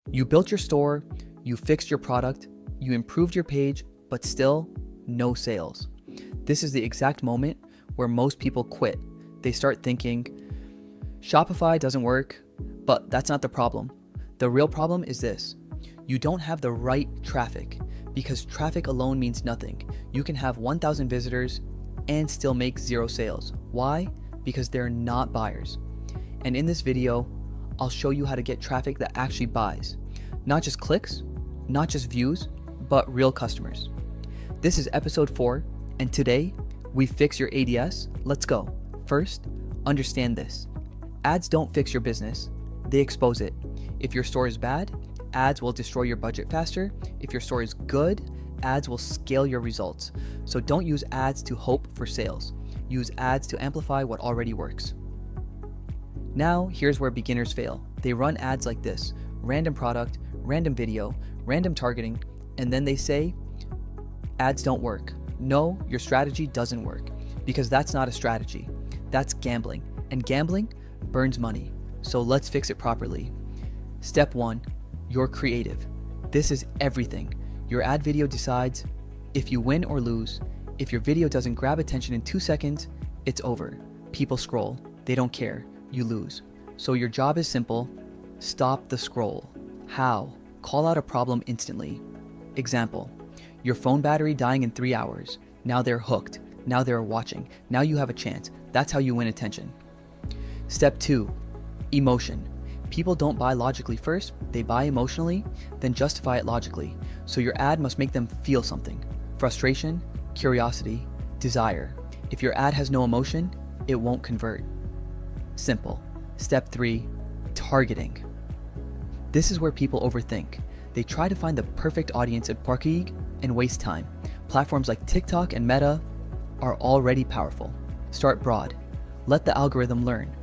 You built your store, you fixed your product, you improved your page, but still no sales. This is the exact moment where most people quit. They start thinking, Shopify doesn't work, but that's not the problem. The real problem is this. You don't have the right traffic, because traffic alone means nothing. You can have 1,000 visitors and still make 0 sales. Why? Because they're not buyers. And in this video, I'll show you how to get traffic that actually buys. Not just clicks, not just views, but real customers. This is episode 4, and today we fix your ADS. Let's go. First, understand this. Ads don't fix your business, they expose it. If your store is bad, ads will destroy your budget faster. If your store is good, ads will scale your results. So don't use ads to hope for sales. Use ads to amplify what already works. Now, here's where beginners fail. They run ads like this: random product, random video, random targeting, and then they say, ads don't work. No, your strategy doesn't work, because that's not a strategy. That's gambling, and gambling burns money. So let's fix it properly. Step 1, you're creative. This is everything. Your ad video decides if you win or lose. If your video doesn't grab attention in 2 seconds, it's over. People scroll, they don't care, you lose. So your job is simple: stop the scroll. How? Call out a problem instantly. Example, your phone battery dying in 3 hours. Now they're hooked. Now they're watching. Now you have a chance. That's how you win attention. Step 2, emotion. People don't buy logically first, they buy emotionally, then justify it logically. So your ad must make them feel something: frustration, curiosity, desire. If your ad has no emotion, it won't convert. Simple. Step 3, targeting. This is where people overthink. They try to find the perfect audience at Parkig and waste time. Platforms like TikTok and Meta are already powerful. Start broad. Let the algorithm learn.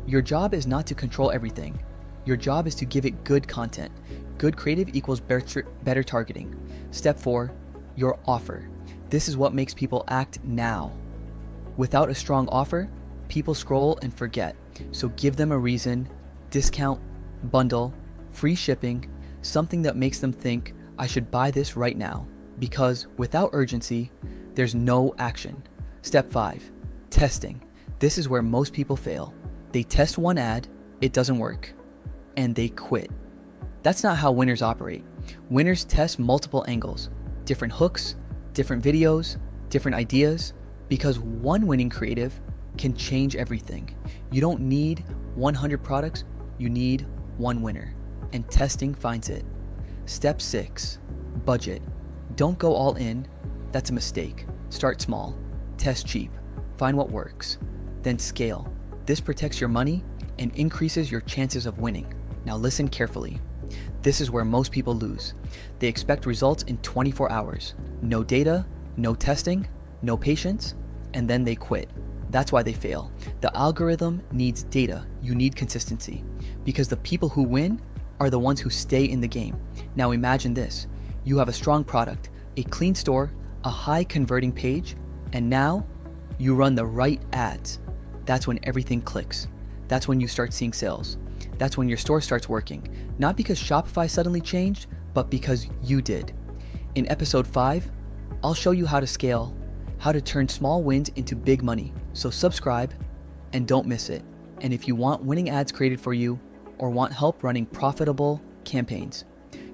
Your job is not to control everything. Your job is to give it good content. Good creative equals better targeting. Step 4, your offer. This is what makes people act now. Without a strong offer, people scroll and forget. So give them a reason: discount, bundle, free shipping, something that makes them think, I should buy this right now. Because without urgency, there's no action. Step 5, testing. This is where most people fail. They test one ad, it doesn't work, and they quit. That's not how winners operate. Winners test multiple angles, different hooks, different videos, different ideas, because one winning creative can change everything. You don't need 100 products, you need one winner, and testing finds it. Step 6, budget. Don't go all in, that's a mistake. Start small, test cheap, find what works, then scale. This protects your money and increases your chances of winning. Now listen carefully. This is where most people lose. They expect results in 24 hours. No data, no testing, no patience, and then they quit. That's why they fail. The algorithm needs data. You need consistency. Because the people who win are the ones who stay in the game. Now imagine this. You have a strong product, a clean store, a high converting page, and now you run the right ads. That's when everything clicks. That's when you start seeing sales. That's when your store starts working. Not because Shopify suddenly changed, but because you did. In episode 5, I'll show you how to scale, how to turn small wins into big money. So subscribe and don't miss it. And if you want winning ads created for you or want help running profitable campaigns,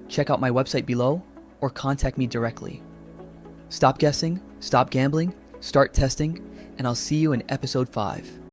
check out my website below or contact me directly. Stop guessing, stop gambling, start testing, and I'll see you in episode 5.